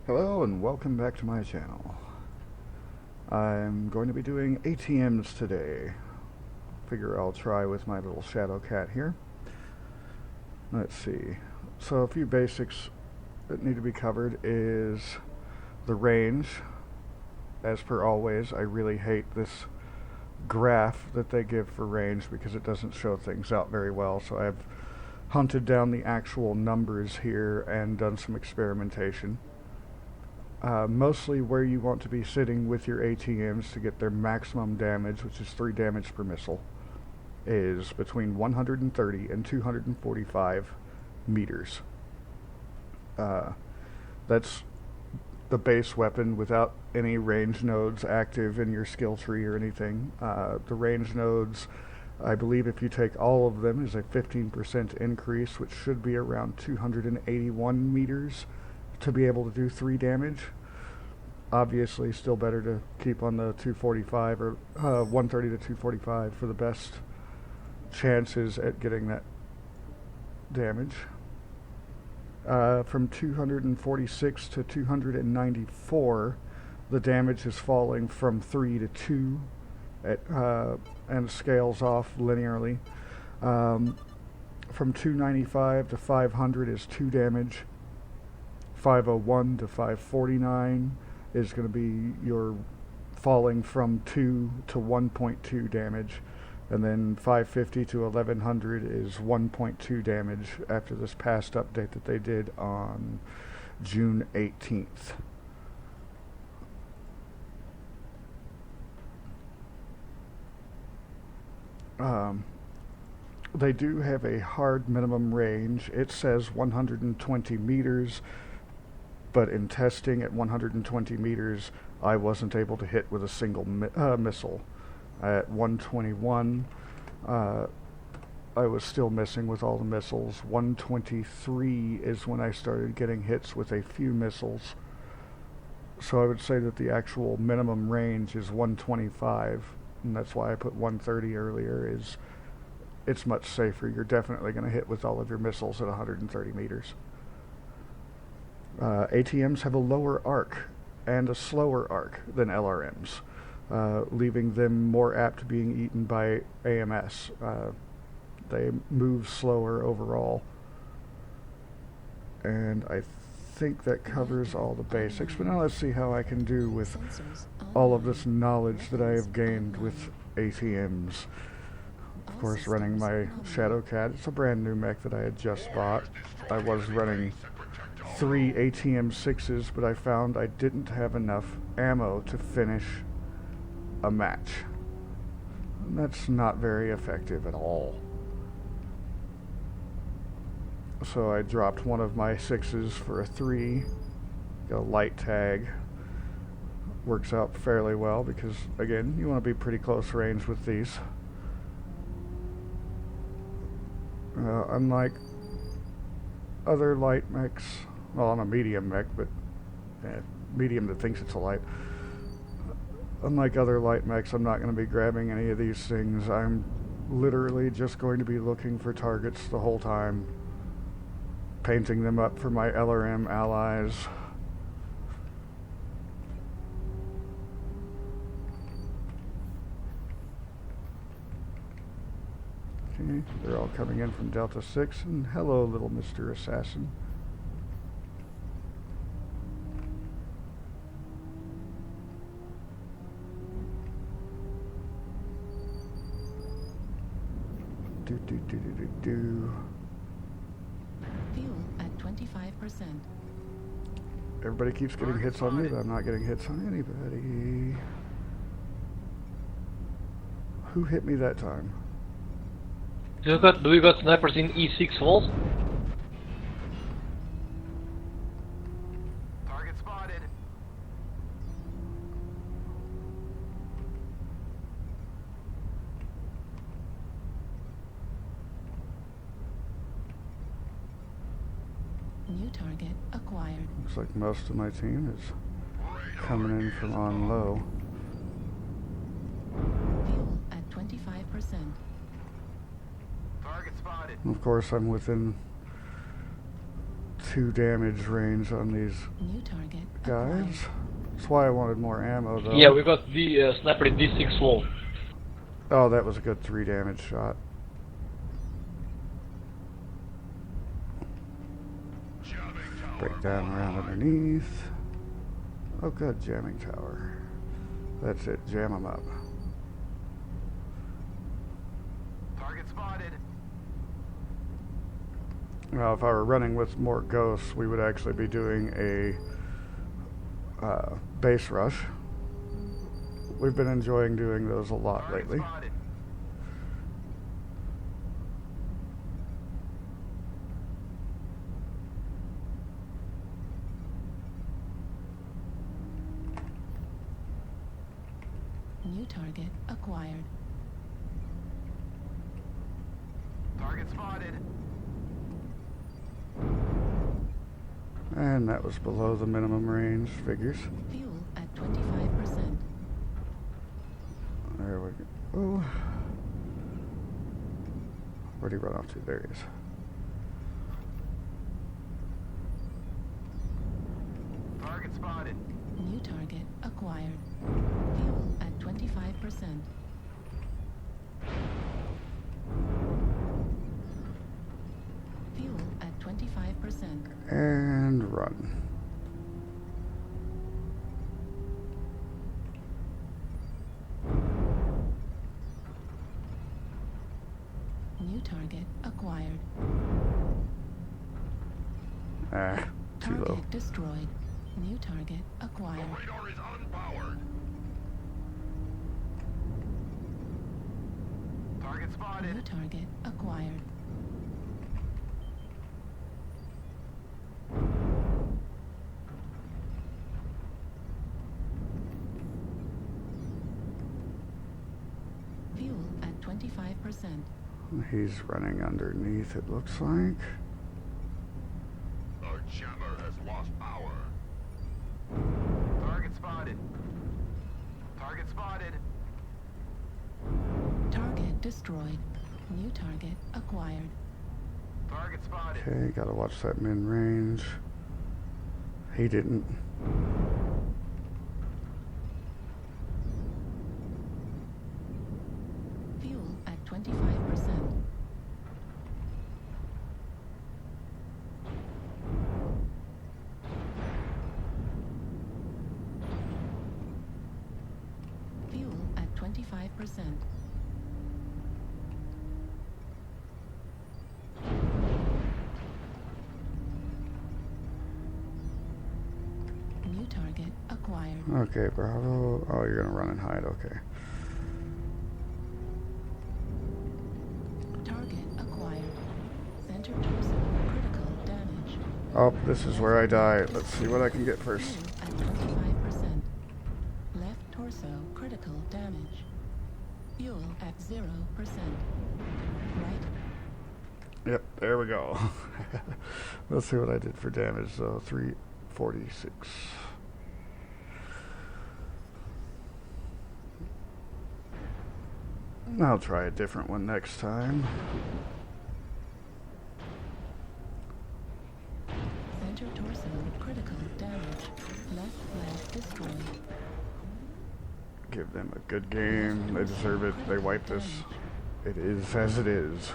Hello and welcome back to my channel. I'm going to be doing ATMs today. Figure I'll try with my little shadow cat here. Let's see. So a few basics that need to be covered is the range. As per always, I really hate this graph that they give for range because it doesn't show things out very well. So I've hunted down the actual numbers here and done some experimentation. Mostly where you want to be sitting with your ATMs to get their maximum damage, which is 3 damage per missile, is between 130 and 245 meters. That's the base weapon without any range nodes active in your skill tree or anything. The range nodes, I believe if you take all of them, is a 15% increase, which should be around 281 meters to be able to do 3 damage. Obviously, still better to keep on the 245 or 130 to 245 for the best chances at getting that damage. From 246 to 294, the damage is falling from 3 to 2 and scales off linearly. From 295 to 500 is 2 damage. 501 to 549 is going to be your falling from 2 to 1.2 damage, and then 550 to 1100 is 1.2 damage after this past update that they did on June 18th. They do have a hard minimum range. It says 120 meters, but in testing at 120 meters, I wasn't able to hit with a single missile. At 121, I was still missing with all the missiles. 123 is when I started getting hits with a few missiles. So I would say that the actual minimum range is 125, and that's why I put 130 earlier, is it's much safer. You're definitely going to hit with all of your missiles at 130 meters. ATMs have a lower arc and a slower arc than LRMs, leaving them more apt to being eaten by AMS. They move slower overall. And I think that covers all the basics. But now let's see how I can do with all of this knowledge that I have gained with ATMs. Of course, running my Shadow Cat. It's a brand new mech that I had just bought. I was running 3 ATM 6s, but I found I didn't have enough ammo to finish a match. And that's not very effective at all. So I dropped one of my 6s for a 3. Got a light tag. Works out fairly well because, again, you want to be pretty close range with these. Unlike other light mechs, well, I'm a medium mech, but medium that thinks it's a light. Unlike other light mechs, I'm not going to be grabbing any of these things. I'm literally just going to be looking for targets the whole time, painting them up for my LRM allies. Okay, they're all coming in from Delta 6, and hello, little Mr. Assassin. Fuel at 25%. Everybody keeps getting hits on me, but I'm not getting hits on anybody. Who hit me that time? Do we got snipers in E6 walls? Target spotted. New target acquired. Looks like most of my team is coming in from on low. Fuel at 25%. Target spotted. Of course, I'm within 2 damage range on these New target guys. acquired. That's why I wanted more ammo, though. Yeah, we got the sniper at D6 wall. Oh, that was a good 3 damage shot. Break down around underneath. Oh, good, jamming tower. That's it, jam them up. Target spotted. Now, if I were running with more ghosts, we would actually be doing a base rush. We've been enjoying doing those a lot Target lately. spotted. New target acquired. Target spotted. And that was below the minimum range figures. Fuel at 25%. There we go. Oh. Where'd he run off to? There he is. Target spotted. New target acquired. Fuel at 25%. Fuel at 25%. And run. New target acquired. Ah, too low. Target destroyed. New target acquired. Radar is unpowered. Target spotted. New target acquired. Fuel at 25%. He's running underneath, it looks like. Our jammer has lost power. Target spotted. Target spotted. Target destroyed. New target acquired. Target spotted. Okay, gotta watch that min range. He didn't. Fuel at 25%. Fuel at 25%. New target acquired. Okay, Bravo. Oh, you're gonna run and hide, okay. Target acquired. Center torso critical damage. Oh, this is where I die. Let's see what I can get first. Fuel at 25%. Left torso critical damage. Fuel at 0%. Right. Yep, there we go. Let's see what I did for damage, though. 346. I'll try a different one next time. Center torso critical damage. Left flank destroyed. Give them a good game. They deserve it. They wipe this. It is as it is.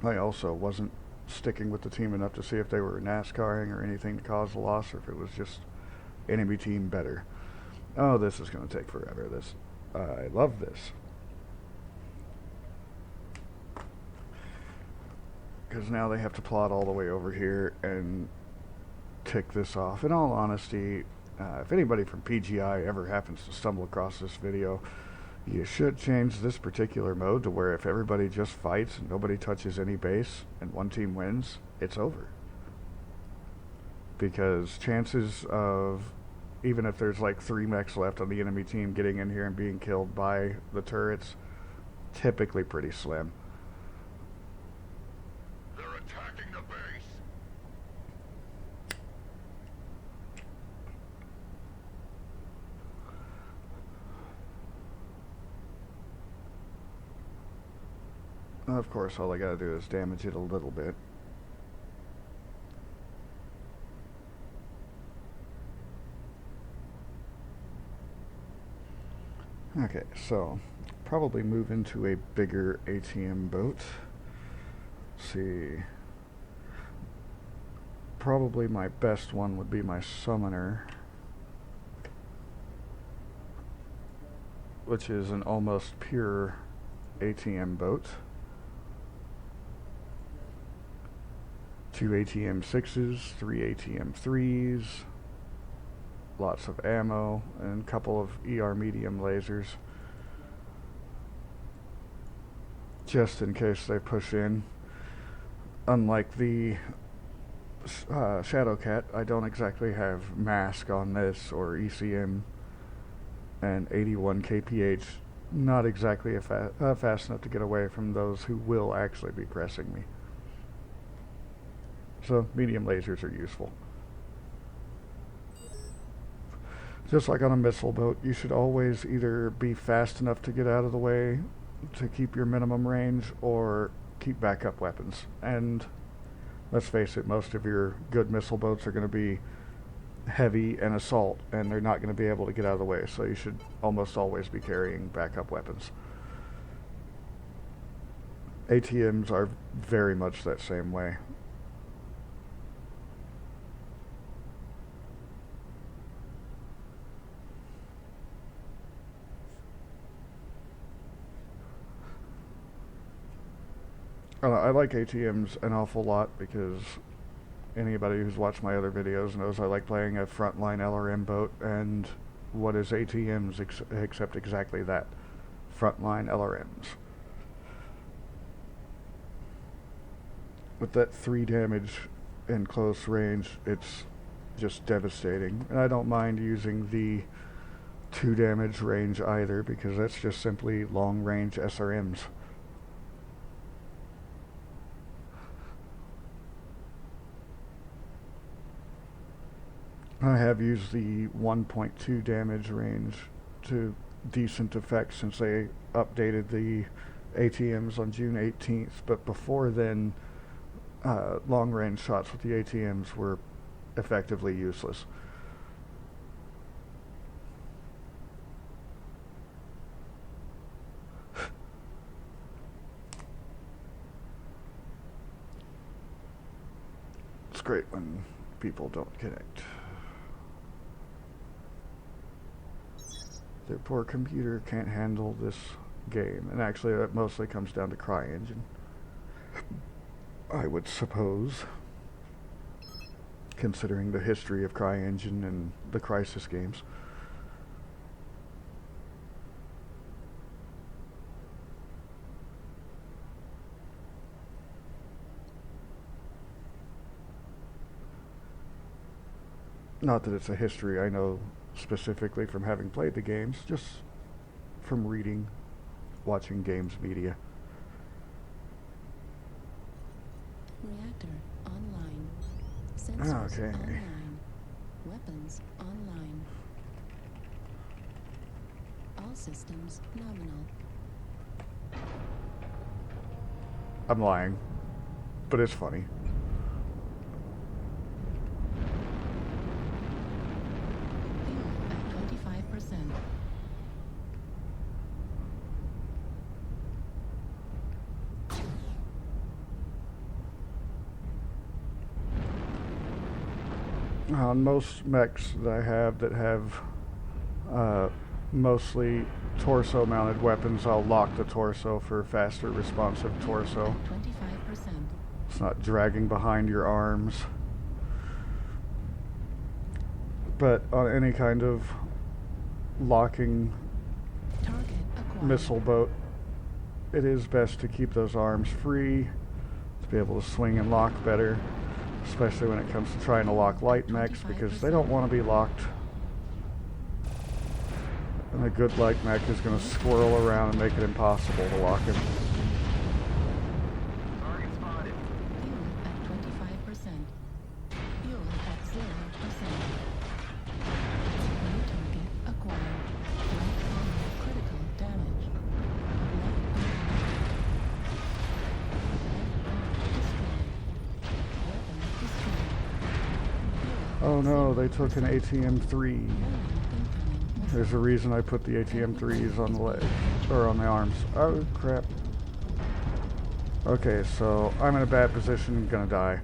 I also wasn't sticking with the team enough to see if they were NASCARing or anything to cause a loss, or if it was just enemy team better. Oh, this is going to take forever. I love this. Because now they have to plot all the way over here and tick this off. In all honesty, if anybody from PGI ever happens to stumble across this video, you should change this particular mode to where if everybody just fights and nobody touches any base and one team wins, it's over. Because chances of, even if there's like 3 mechs left on the enemy team, getting in here and being killed by the turrets, typically pretty slim. They're attacking the base. Of course, all I gotta do is damage it a little bit. Okay, so probably move into a bigger ATM boat. Let's see. Probably my best one would be my summoner, which is an almost pure ATM boat. 2 ATM 6s, 3 ATM 3s, lots of ammo, and a couple of ER medium lasers, just in case they push in. Unlike the Shadowcat, I don't exactly have mask on this or ECM, and 81 kph, not exactly fast enough to get away from those who will actually be pressing me. So medium lasers are useful. Just like on a missile boat, you should always either be fast enough to get out of the way to keep your minimum range, or keep backup weapons. And let's face it, most of your good missile boats are going to be heavy and assault, and they're not going to be able to get out of the way, so you should almost always be carrying backup weapons. ATMs are very much that same way. I like ATMs an awful lot because anybody who's watched my other videos knows I like playing a frontline LRM boat, and what is ATMs except exactly that, frontline LRMs. With that 3 damage in close range, it's just devastating. And I don't mind using the 2 damage range either, because that's just simply long range SRMs. I have used the 1.2 damage range to decent effect since they updated the ATMs on June 18th, but before then, long range shots with the ATMs were effectively useless. It's great when people don't connect. Their poor computer can't handle this game, and actually that mostly comes down to CryEngine, I would suppose, considering the history of CryEngine and the Crysis games. Not that it's a history I know specifically from having played the games, just from reading, watching games media. Reactor online. Sensors Okay. online. Weapons online. All systems nominal. I'm lying, but it's funny. Fuel at 25%. On most mechs that I have that have mostly torso-mounted weapons, I'll lock the torso for faster responsive torso. 25%. It's not dragging behind your arms. But on any kind of locking Target acquired. missile boat, it is best to keep those arms free to be able to swing and lock better, especially when it comes to trying to lock light mechs, because they don't want to be locked. And a good light mech is going to swirl around and make it impossible to lock him. Target spotted. Fuel at 25%. Fuel at 0%. New target acquired. Light armor critical damage. Light armor. Oh no, they took an ATM-3. Incoming. There's a reason I put the ATM-3s on the legs, or on the arms. Oh crap. Okay, so I'm in a bad position and gonna die.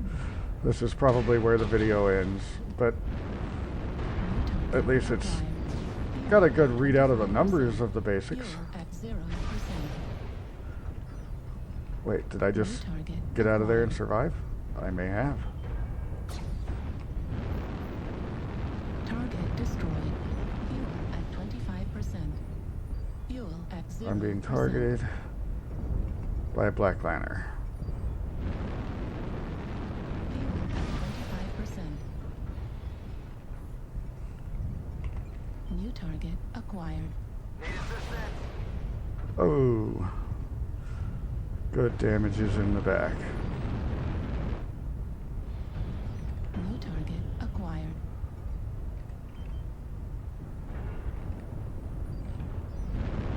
This is probably where the video ends, but at least it's got a good readout of the numbers of the basics. Fuel at 0%. Wait, did I just New target get out of there and acquired. survive? I may have. Target destroyed. Fuel at 25%. Fuel at 0%. I'm being targeted by a black lantern. Fuel at 25%. New target acquired. Need assistance. Oh. Good damages in the back. New target acquired.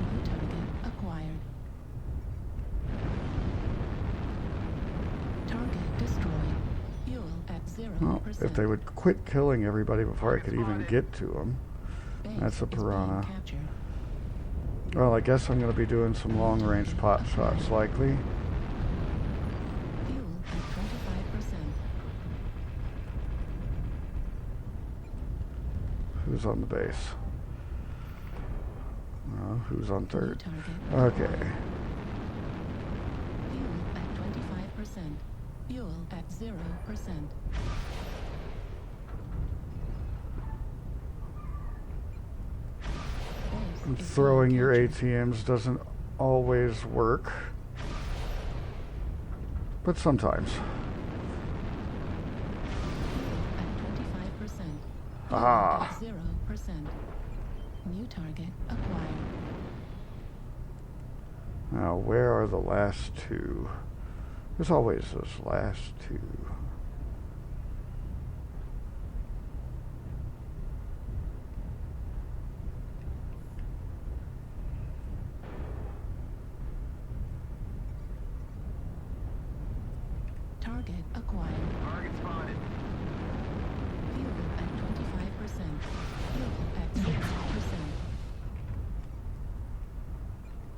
New target acquired. Target destroyed. Fuel at 0%. Well, if they would quit killing everybody before I could even get to them. Base That's a is being piranha. captured. Well, I guess I'm going to be doing some long-range pot shots, likely. Fuel at 25%. Who's on the base? Who's on New third? target. Okay. Fuel at 25%. Fuel at 0%. Base is Throwing being your captured. ATMs doesn't always work, but sometimes. At 25%. Ah. At 0%. New target acquired. Now, where are the last two? There's always those last two. Target acquired. Target spotted. Fuel at 25%. Fuel at 0%.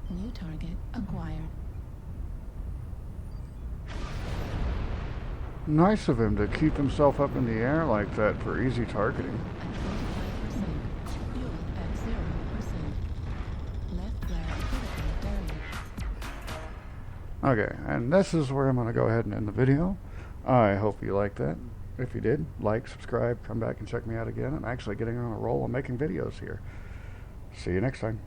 New target acquired. Nice of him to keep himself up in the air like that for easy targeting. At 25%. Fuel at 0%. Left flag critical damage. Okay, and this is where I'm going to go ahead and end the video. I hope you liked that. If you did, like, subscribe, come back and check me out again. I'm actually getting on a roll of making videos here. See you next time.